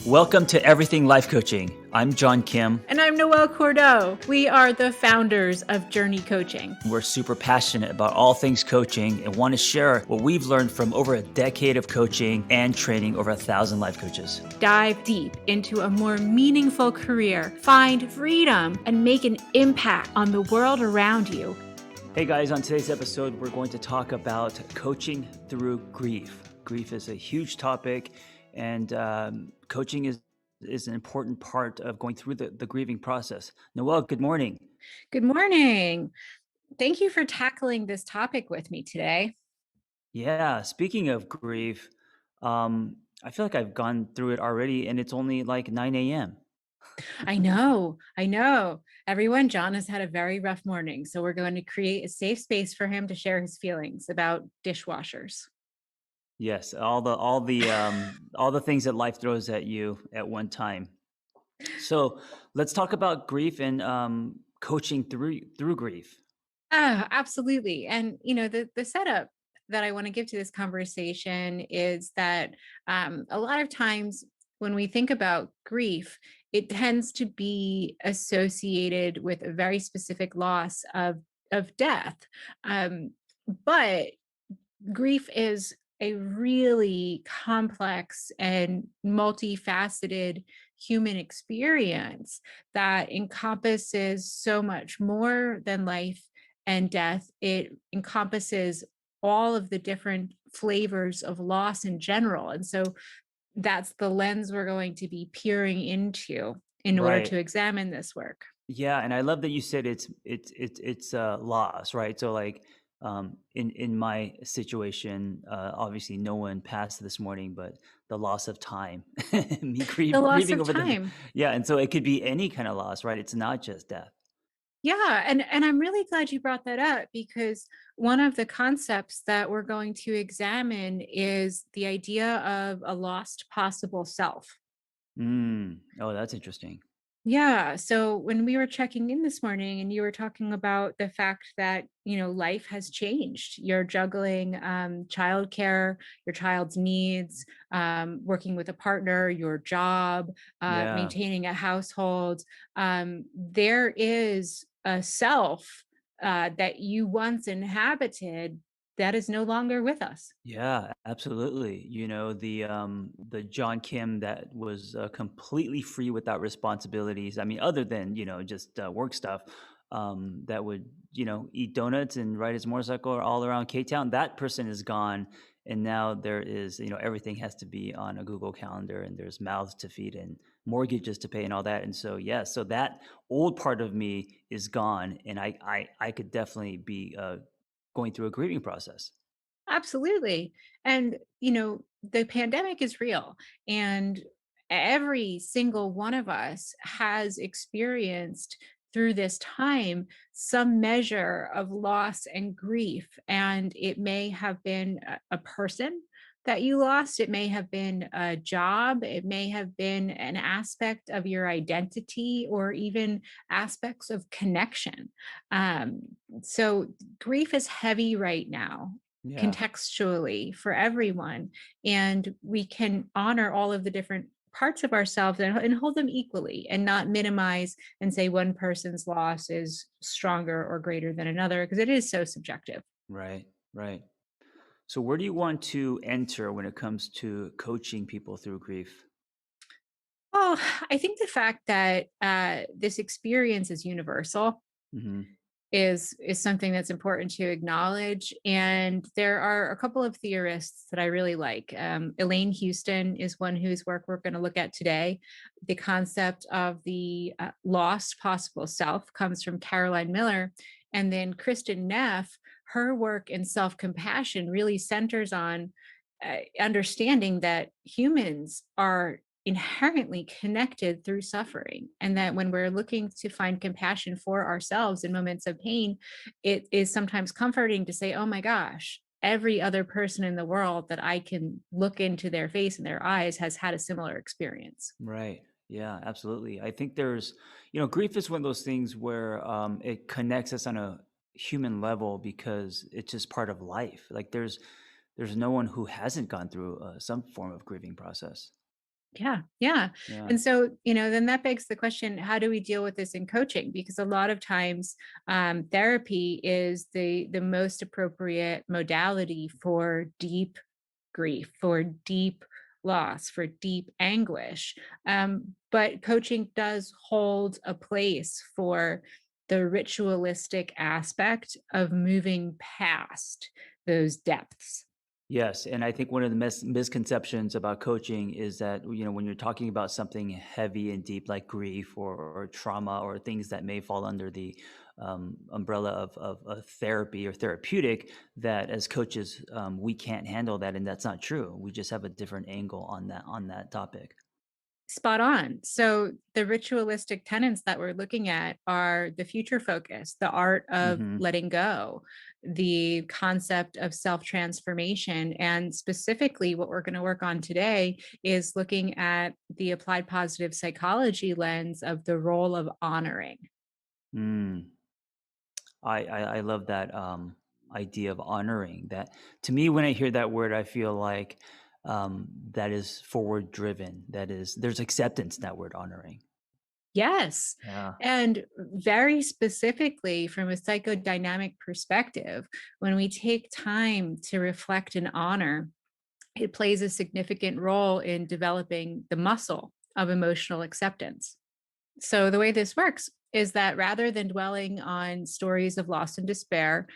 Welcome to Everything Life Coaching. I'm John Kim. And I'm Noelle Cordeaux. We are the founders of JRNI Coaching. We're super passionate about all things coaching and want to share what we've learned from over a decade of coaching and training over 1,000 life coaches. Dive deep into a more meaningful career, find freedom, and make an impact on the world around you. Hey guys, on today's episode, we're going to talk about coaching through grief. Grief is a huge topic, and coaching is an important part of going through the grieving process. Noelle, good morning. Good morning. Thank you for tackling this topic with me today. Yeah, speaking of grief, I feel like I've gone through it already, and it's only like 9 a.m. I know. Everyone, John has had a very rough morning, so we're going to create a safe space for him to share his feelings about dishwashers. Yes, all the things that life throws at you at one time. So let's talk about grief and coaching through grief. Absolutely. And the setup that I want to give to this conversation is that a lot of times when we think about grief, it tends to be associated with a very specific loss of death. Um, but grief is a really complex and multifaceted human experience that encompasses so much more than life and death. It encompasses all of the different flavors of loss in general. And so that's the lens we're going to be peering into in order Right. to examine this work. Yeah, and I love that you said it's loss, right? So like in my situation, obviously no one passed this morning, but the loss of time, me The loss grieving of over the time. yeah, and so it could be any kind of loss, right? It's not just death. Yeah, and I'm really glad you brought that up because one of the concepts that we're going to examine is the idea of a lost possible self. Oh, that's interesting. Yeah, so when we were checking in this morning and you were talking about the fact that, life has changed. You're juggling childcare, your child's needs, working with a partner, your job, Yeah. maintaining a household. There is a self that you once inhabited that is no longer with us. Yeah, absolutely. The John Kim that was completely free without responsibilities. I mean, other than, just work stuff, that would, eat donuts and ride his motorcycle all around K-Town. That person is gone. And now there is, everything has to be on a Google Calendar, and there's mouths to feed and mortgages to pay and all that. And so, yeah, so that old part of me is gone. And I could definitely be going through a grieving process. Absolutely. And, the pandemic is real. And every single one of us has experienced through this time some measure of loss and grief. And it may have been a person that you lost, it may have been a job, it may have been an aspect of your identity, or even aspects of connection. Um, so grief is heavy right now Yeah. contextually for everyone, and we can honor all of the different parts of ourselves and hold them equally and not minimize and say one person's loss is stronger or greater than another, because it is so subjective. Right, right. So where do you want to enter when it comes to coaching people through grief? Oh, I think the fact that this experience is universal Hmm. is something that's important to acknowledge. And there are a couple of theorists that I really like. Elaine Houston is one whose work we're going to look at today. The concept of the lost possible self comes from Caroline Miller. And then Kristen Neff, her work in self-compassion really centers on understanding that humans are inherently connected through suffering, and that when we're looking to find compassion for ourselves in moments of pain, it is sometimes comforting to say, oh my gosh, every other person in the world that I can look into their face and their eyes has had a similar experience. Right. Yeah, absolutely. I think grief is one of those things where it connects us on a human level because it's just part of life. Like there's no one who hasn't gone through some form of grieving process. Yeah, yeah. Yeah. And so, then that begs the question, how do we deal with this in coaching? Because a lot of times, therapy is the most appropriate modality for deep grief, for deep loss, for deep anguish. But coaching does hold a place for the ritualistic aspect of moving past those depths. Yes, and I think one of the misconceptions about coaching is that, when you're talking about something heavy and deep like grief or trauma or things that may fall under the umbrella of therapy or therapeutic, that as coaches we can't handle that, and that's not true. We just have a different angle on that topic. Spot on. So the ritualistic tenets that we're looking at are the future focus, the art of Hmm. letting go, the concept of self transformation. And specifically, what we're going to work on today is looking at the applied positive psychology lens of the role of honoring. Mm. I love that idea of honoring that. To me, when I hear that word, I feel like that is forward driven. That is, there's acceptance in that word, honoring. Yes. Yeah. And very specifically, from a psychodynamic perspective, when we take time to reflect and honor, it plays a significant role in developing the muscle of emotional acceptance. So, the way this works is that rather than dwelling on stories of loss and despair,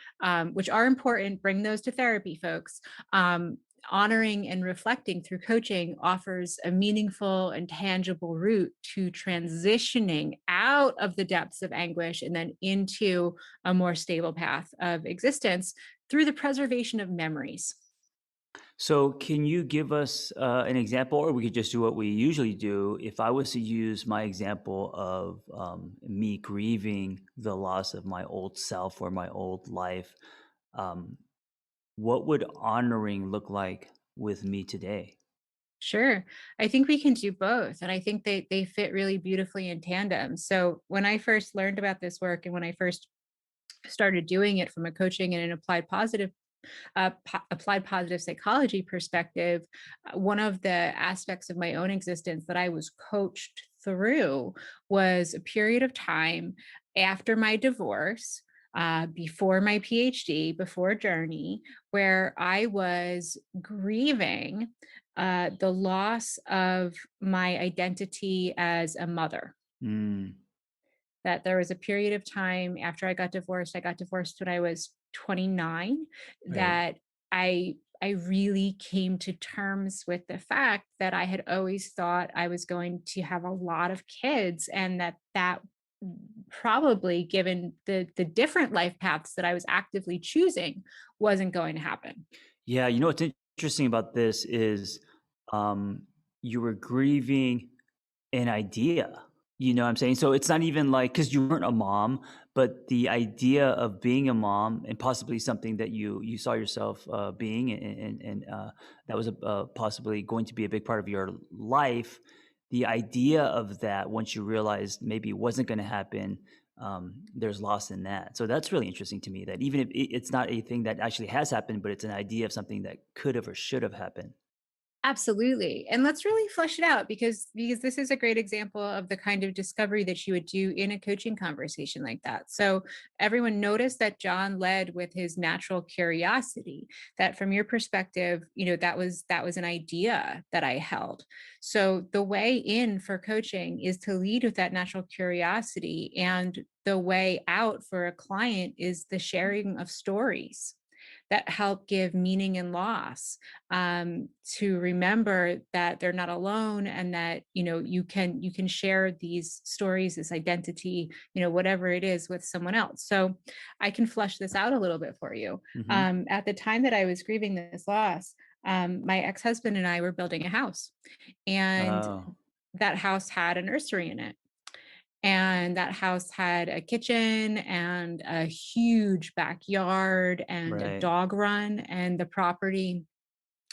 which are important, bring those to therapy, folks. Honoring and reflecting through coaching offers a meaningful and tangible route to transitioning out of the depths of anguish and then into a more stable path of existence through the preservation of memories. So, can you give us an example, or we could just do what we usually do? If I was to use my example of me grieving the loss of my old self or my old life, um, what would honoring look like with me today? Sure. I think we can do both. And I think they fit really beautifully in tandem. So when I first learned about this work and when I first started doing it from a coaching and an applied positive psychology perspective, one of the aspects of my own existence that I was coached through was a period of time after my divorce, before my PhD, before JRNI, where I was grieving the loss of my identity as a mother. Mm, That there was a period of time after I got divorced when I was 29, right. that I really came to terms with the fact that I had always thought I was going to have a lot of kids, and that probably, given the different life paths that I was actively choosing, wasn't going to happen. Yeah, what's interesting about this is um, you were grieving an idea. You know what I'm saying? So it's not even like because you weren't a mom, but the idea of being a mom and possibly something that you saw yourself being, and that was possibly going to be a big part of your life. The idea of that, once you realized maybe it wasn't going to happen, there's loss in that. So that's really interesting to me. That even if it's not a thing that actually has happened, but it's an idea of something that could have or should have happened. Absolutely. And let's really flesh it out, because this is a great example of the kind of discovery that you would do in a coaching conversation like that. So everyone noticed that John led with his natural curiosity, that from your perspective, that was an idea that I held. So the way in for coaching is to lead with that natural curiosity, and the way out for a client is the sharing of stories that help give meaning and loss, to remember that they're not alone, and that you can share these stories, this identity, whatever it is, with someone else. So I can flesh this out a little bit for you. Hmm. At the time that I was grieving this loss, my ex-husband and I were building a house, and Oh, that house had a nursery in it, and that house had a kitchen and a huge backyard and a right. dog run, and the property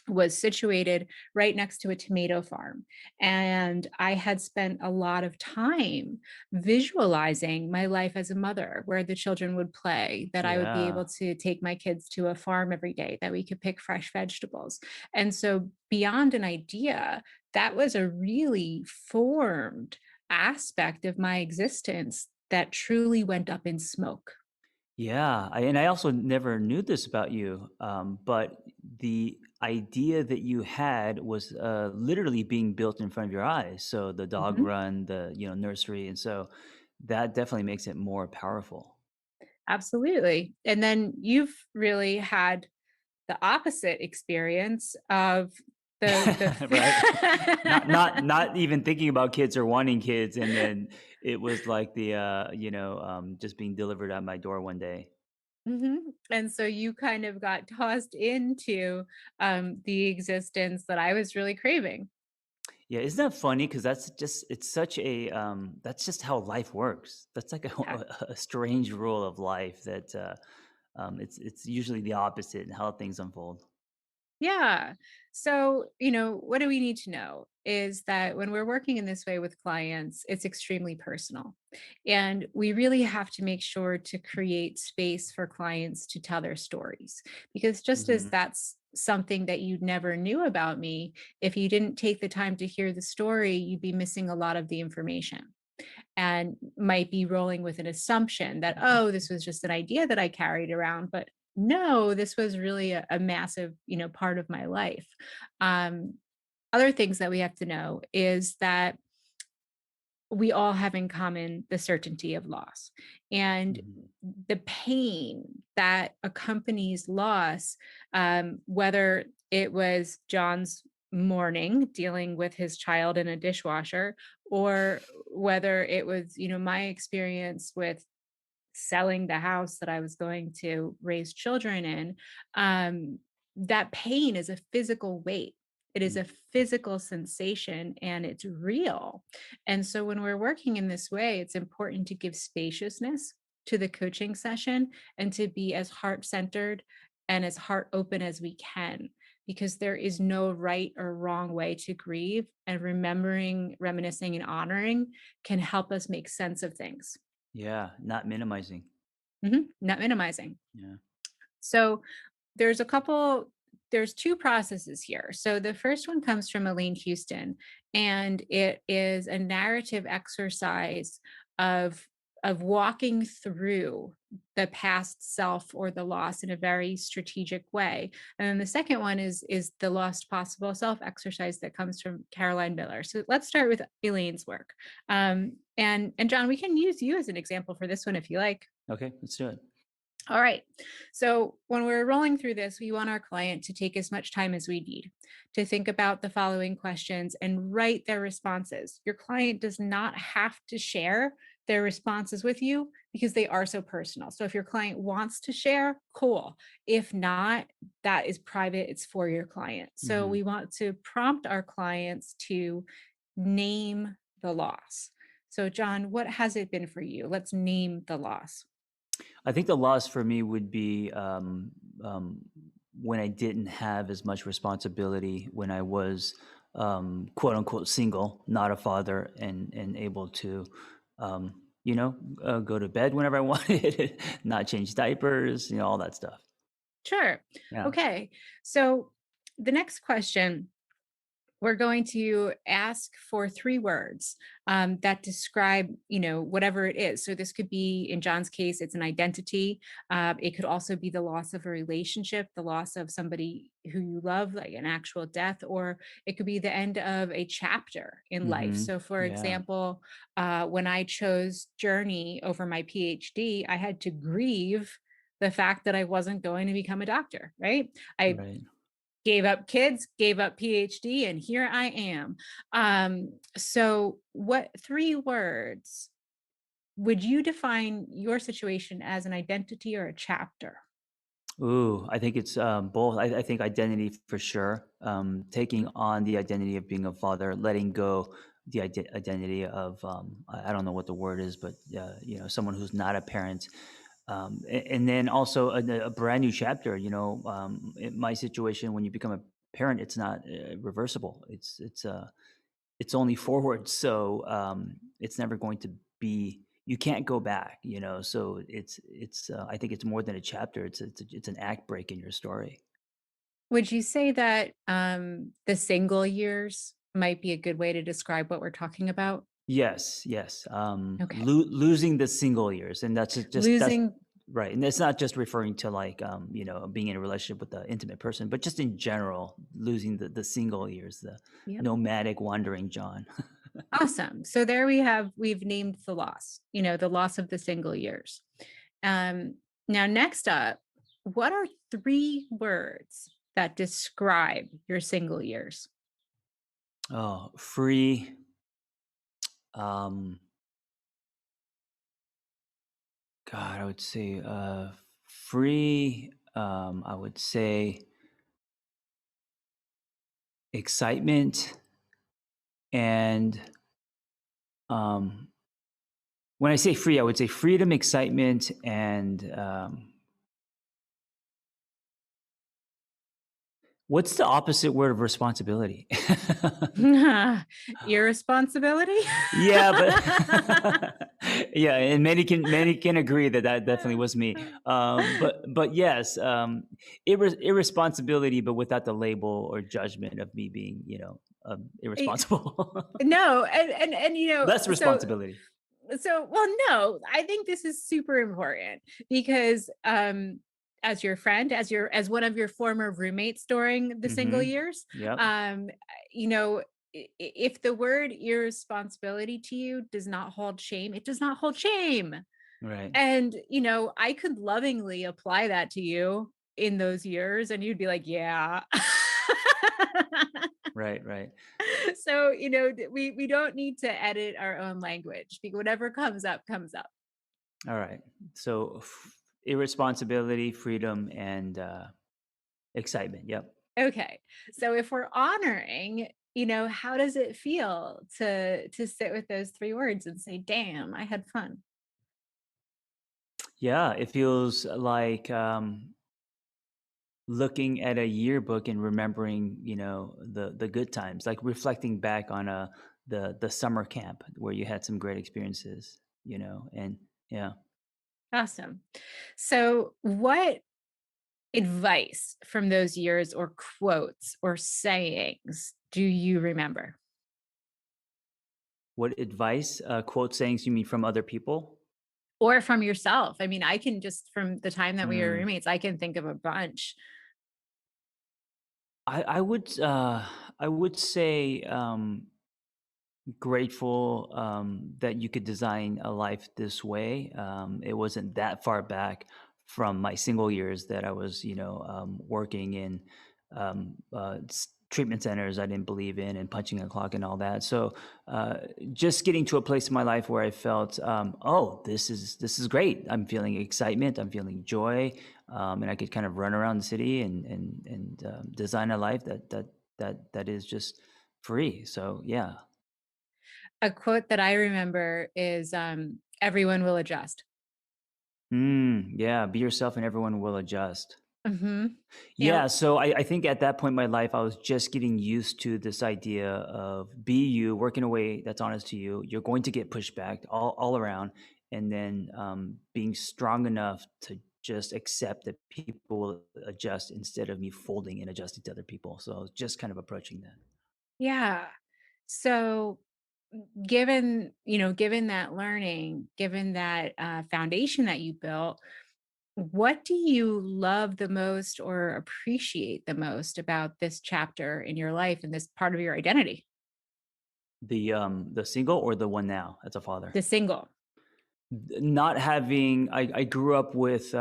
was situated right next to a tomato farm. And I had spent a lot of time visualizing my life as a mother, where the children would play, that I would be Yeah. able to take my kids to a farm every day, that we could pick fresh vegetables. And so, beyond an idea, that was a really formed aspect of my existence that truly went up in smoke. Yeah, and I also never knew this about you, but the idea that you had was literally being built in front of your eyes. So the dog Mhm. run, the nursery, and so that definitely makes it more powerful. Absolutely. And then you've really had the opposite experience of Right? Not the not even thinking about kids or wanting kids, and then it was like the just being delivered at my door one day. Mhm. And so you kind of got tossed into, the existence that I was really craving. Yeah, isn't that funny? Because it's such a that's just how life works. That's like a, Yeah. a strange rule of life that it's usually the opposite in how things unfold. Yeah. So, what do we need to know is that when we're working in this way with clients, it's extremely personal. And we really have to make sure to create space for clients to tell their stories. Because just as Hmm. that's something that you never knew about me, if you didn't take the time to hear the story, you'd be missing a lot of the information and might be rolling with an assumption that, oh, this was just an idea that I carried around. But no, this was really a massive, part of my life. Um, Other things that we have to know is that we all have in common the certainty of loss and Hmm. the pain that accompanies loss, whether it was John's mourning dealing with his child in a dishwasher, or whether it was, my experience with selling the house that I was going to raise children in. Um, that pain is a physical weight. It is a physical sensation and it's real. And so when we're working in this way, it's important to give spaciousness to the coaching session and to be as heart centered and as heart open as we can, because there is no right or wrong way to grieve. And remembering, reminiscing, and honoring can help us make sense of things. Yeah, not minimizing. Not minimizing. Yeah. So there's a couple, there's two processes here. So the first one comes from Elaine Houston, and it is a narrative exercise of walking through the past self or the loss in a very strategic way. And then the second one is the lost possible self exercise that comes from Caroline Miller. So let's start with Elaine's work. And John, we can use you as an example for this one if you like. Okay, let's do it. All right. So when we're rolling through this, we want our client to take as much time as we need to think about the following questions and write their responses. Your client does not have to share their responses with you because they are so personal. So if your client wants to share, cool. If not, that is private, it's for your client. So Hmm. we want to prompt our clients to name the loss. So, John, what has it been for you? Let's name the loss. I think the loss for me would be um, when I didn't have as much responsibility, when I was quote unquote single, not a father, and able to, go to bed whenever I wanted, not change diapers, all that stuff. Sure. Yeah. Okay. So the next question, we're going to ask for three words that describe, whatever it is. So this could be, in John's case, it's an identity. It could also be the loss of a relationship, the loss of somebody who you love, like an actual death, or it could be the end of a chapter in life. Hmm. So, for Yeah. example, when I chose Journey over my PhD, I had to grieve the fact that I wasn't going to become a doctor, right? I Right. gave up kids, gave up PhD, and here I am. So, what three words would you define your situation as, an identity or a chapter? Ooh, I think it's both. I think identity for sure. Taking on the identity of being a father, letting go the identity of I don't know what the word is, but someone who's not a parent. And then also a brand new chapter. In my situation, when you become a parent, it's not reversible. It's only forward. So it's never going to be. You can't go back. So it's. I think it's more than a chapter. It's an act break in your story. Would you say that the single years might be a good way to describe what we're talking about? Yes, yes. Okay. Losing the single years, and that's Losing. right. And it's not just referring to like being in a relationship with an intimate person, but just in general, losing the single years, the Yep. nomadic wandering John. Awesome. So there we've named the loss, the loss of the single years. Now, next up, what are 3 words that describe your single years? Oh, free. Um, God, I would say free. I would say excitement and um, when I say free, I would say freedom, excitement, and what's the opposite word of responsibility? Irresponsibility? Yeah, but yeah, and many can agree that that definitely was me. But yes, irresponsibility, but without the label or judgment of me being, Eh, irresponsible. no, and Less responsibility. well, no, I think this is super important because as your friend, as one of your former roommates during the single Hmm. years, Yep. um you know if the word irresponsibility to you does not hold shame, it does not hold shame. Right. And I could lovingly apply that to you in those years and you'd be like, yeah. Right. Right. So we don't need to edit our own language because whatever comes up comes up. All right. So irresponsibility, freedom, and excitement. Yep. Okay, so if we're honoring, how does it feel to sit with those 3 words and say, damn, I had fun? Yeah, it feels like looking at a yearbook and remembering, the good times, like reflecting back on the summer camp where you had some great experiences, and yeah. Awesome. So what advice from those years or quotes or sayings do you remember? What advice, quote sayings you mean from other people? Or from yourself? I mean, I can just from the time that we were Mm. roommates, I can think of a bunch. I would say grateful that you could design a life this way. It wasn't that far back from my single years that I was, working in treatment centers I didn't believe in and punching a clock and all that. So uh, just getting to a place in my life where I felt, oh, this is great. I'm feeling excitement. I'm feeling joy, and I could kind of run around the city and design a life that is just free. So yeah. A quote that I remember is, "Everyone will adjust." Yeah, be yourself and everyone will adjust. Mhm. Yeah, Yep. so I think at that point in my life, I was just getting used to this idea of be you, work in a way that's honest to you. You're going to get pushback all around, and then being strong enough to just accept that people will adjust instead of me folding and adjusting to other people. So I was just kind of approaching that. Yeah. So, given that learning, given that, foundation that you built, what do you love the most or appreciate the most about this chapter in your life and this part of your identity? The single or the one now as a father? The single. Not having I grew up with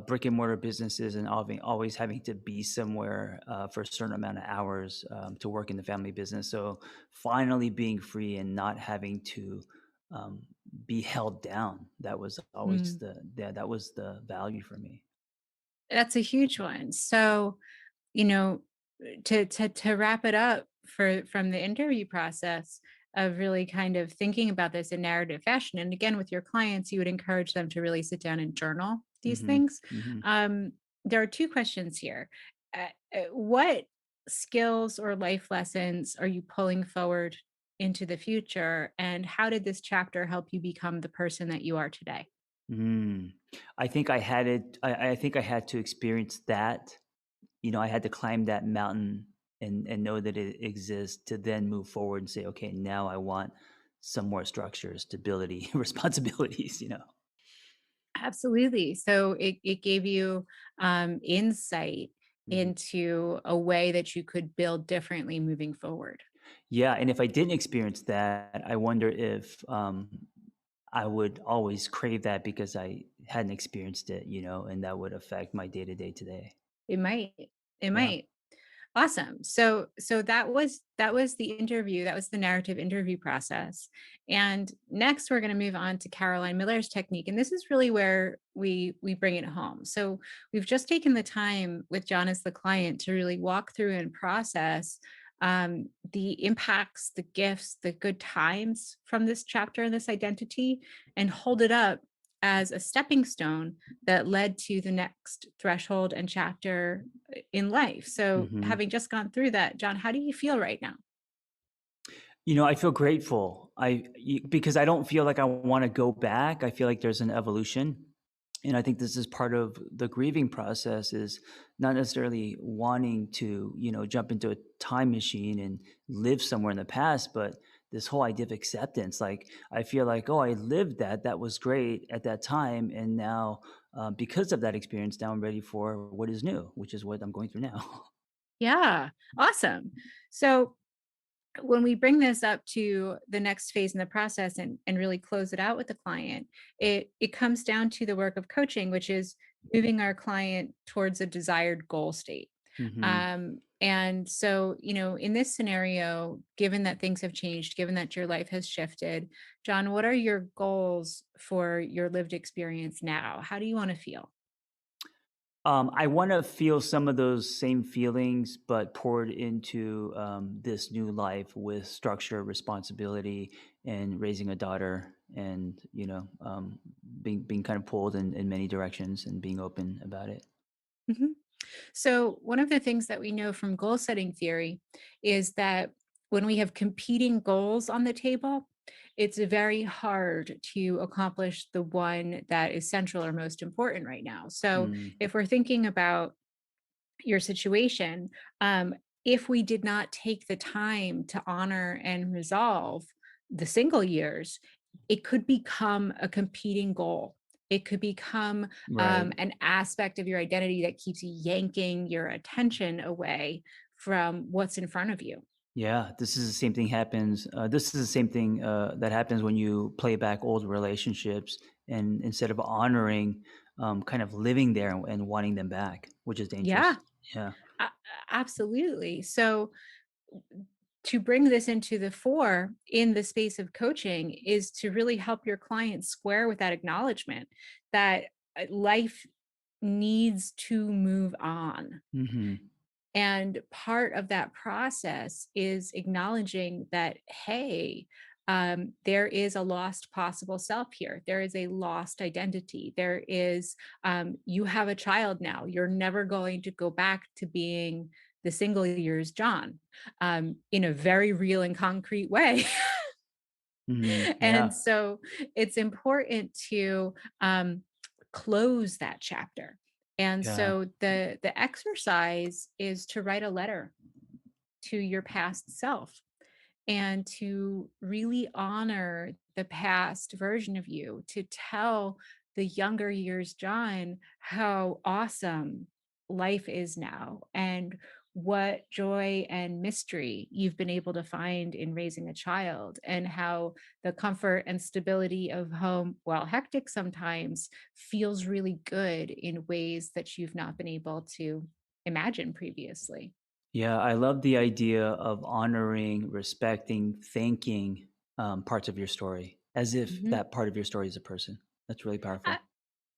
brick and mortar businesses and always having to be somewhere for a certain amount of hours to work in the family business. So finally being free and not having to um, be held down, that was always Mm, that was the value for me. that's a huge one. So, you know, to wrap it up from the interview process of really kind of thinking about this in narrative fashion, and again with your clients, you would encourage them to really sit down and journal these Hmm. things. Hmm. There are 2 questions here. What skills or life lessons are you pulling forward into the future? And how did this chapter help you become the person that you are today? Mm. I think I had it. I think I had to experience that. I had to climb that mountain and know that it exists to then move forward and say, okay, now I want some more structure, stability, responsibilities. Absolutely. So it gave you insight Mhm. into a way that you could build differently moving forward. Yeah. And if I didn't experience that, I wonder if I would always crave that because I hadn't experienced it, and that would affect my day to day today. It might. It Yeah. might. Awesome. So that was the interview, that was the narrative interview process. And next we're going to move on to Caroline Miller's technique, and this is really where we bring it home. So we've just taken the time with John as the client to really walk through and process the impacts, the gifts, the good times from this chapter and this identity, and hold it up as a stepping stone that led to the next threshold and chapter in life. So, hmm having just gone through that, John, how do you feel right now? I feel grateful. Because I don't feel like I want to go back. I feel like there's an evolution. And I think this is part of the grieving process is not necessarily wanting to, jump into a time machine and live somewhere in the past, but this whole idea of acceptance. Like, I feel like, oh, I lived that. That was great at that time. And now, because of that experience, now I'm ready for what is new, which is what I'm going through now. Yeah, awesome. So, when we bring this up to the next phase in the process and really close it out with the client, it comes down to the work of coaching, which is moving our client towards a desired goal state. hmm And so, in this scenario, given that things have changed, given that your life has shifted, John, what are your goals for your lived experience now? How do you want to feel? I want to feel some of those same feelings, but poured into this new life with structure, responsibility, and raising a daughter, and being kind of pulled in many directions and being open about it. Mhm. So, one of the things that we know from goal setting theory is that when we have competing goals on the table, it's very hard to accomplish the one that is central or most important right now. So, Mm, if we're thinking about your situation, if we did not take the time to honor and resolve the single years, it could become a competing goal. It could become right. an aspect of your identity that keeps yanking your attention away from what's in front of you. Yeah, this is the same thing happens. This is the same thing that happens when you play back old relationships, and instead of honoring, kind of living there and wanting them back, which is Yeah, dangerous. Yeah. a- absolutely. So, to bring this into the fore in the space of coaching is to really help your clients square with that acknowledgement that life needs to move on. hmm And part of that process is acknowledging that, hey, there is a lost possible self here. There is a lost identity. You have a child now. You're never going to go back to being the single years John, in a very real and concrete way. And Yeah. so it's important to close that chapter. And Yeah. so the exercise is to write a letter to your past self and to really honor the past version of you, to tell the younger years John how awesome life is now and what joy and mystery you've been able to find in raising a child, and how the comfort and stability of home, while hectic sometimes, feels really good in ways that you've not been able to imagine previously. Yeah, I love the idea of honoring, respecting, thanking parts of your story as if Mhm. that part of your story is a person. That's really powerful.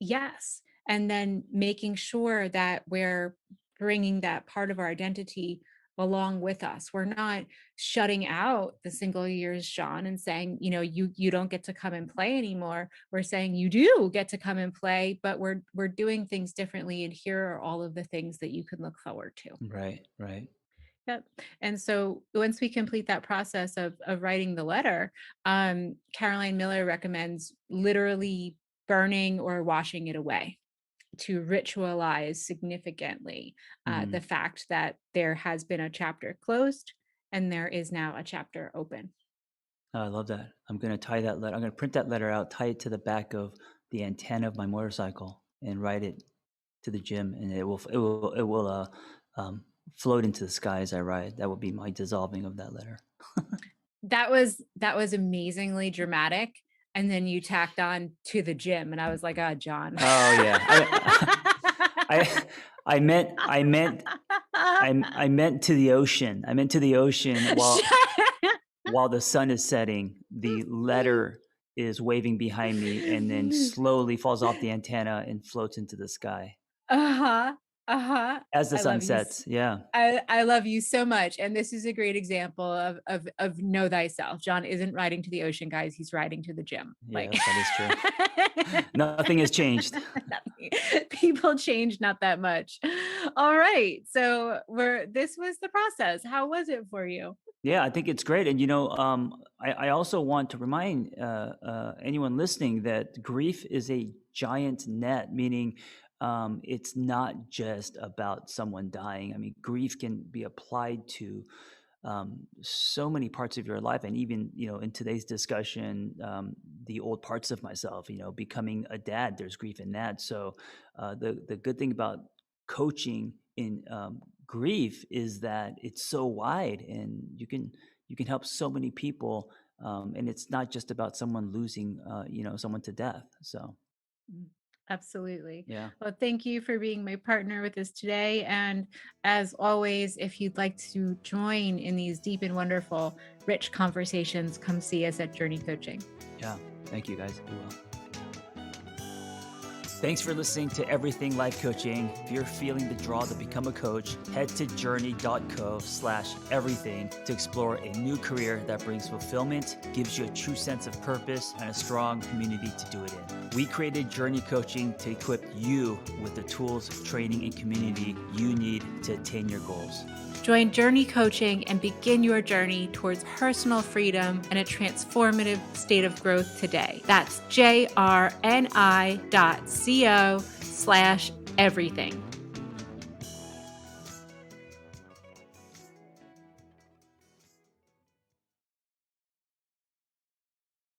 Yes. And then making sure that we're bringing that part of our identity along with us. We're not shutting out the single years, John, and saying, you don't get to come and play anymore. We're saying you do get to come and play, but we're doing things differently. And here are all of the things that you can look forward to. Right, right. Yep. And so once we complete that process of writing the letter, Caroline Miller recommends literally burning or washing it away to ritualize significantly the Mhm. fact that there has been a chapter closed and there is now a chapter open. Oh, I love that. I'm gonna tie that letter. I'm gonna print that letter out, tie it to the back of the antenna of my motorcycle, and ride it to the gym, and it will um, float into the sky as I ride. That would be my dissolving of that letter. That was amazingly dramatic. And then you tacked on to the gym, and I was like, "Ah, John." Oh yeah, I I meant to the ocean. I meant to the ocean while the sun is setting. The letter is waving behind me, and then slowly falls off the antenna and floats into the sky Uh-huh. Uh-huh. as the I sun love you. sets. Yeah, I love you so much. And this is a great example of know thyself. John isn't riding to the ocean, guys. He's riding to the gym. Like yeah, that is true. Nothing has changed. nothing. People change not that much. All right. So this was the process. How was it for you? Yeah, I think it's great. And, I also want to remind anyone listening that grief is a giant net, meaning it's not just about someone dying. I mean, grief can be applied to so many parts of your life. And even, in today's discussion, the old parts of myself, becoming a dad, there's grief in that. So the good thing about coaching in grief is that it's so wide, and you can help so many people, and it's not just about someone losing someone to death. So Mm, absolutely. yeah. Well, thank you for being my partner with this today. And as always, if you'd like to join in these deep and wonderful, rich conversations, come see us at Journey Coaching. Yeah, thank you guys. Be well. Thanks for listening to Everything Life Coaching. If you're feeling the draw to become a coach, head to journey.co/everything to explore a new career that brings fulfillment, gives you a true sense of purpose, and a strong community to do it in. We created Journey Coaching to equip you with the tools, training, and community you need to attain your goals. Join Journey Coaching and begin your journey towards personal freedom and a transformative state of growth today. That's JRNI.co/everything.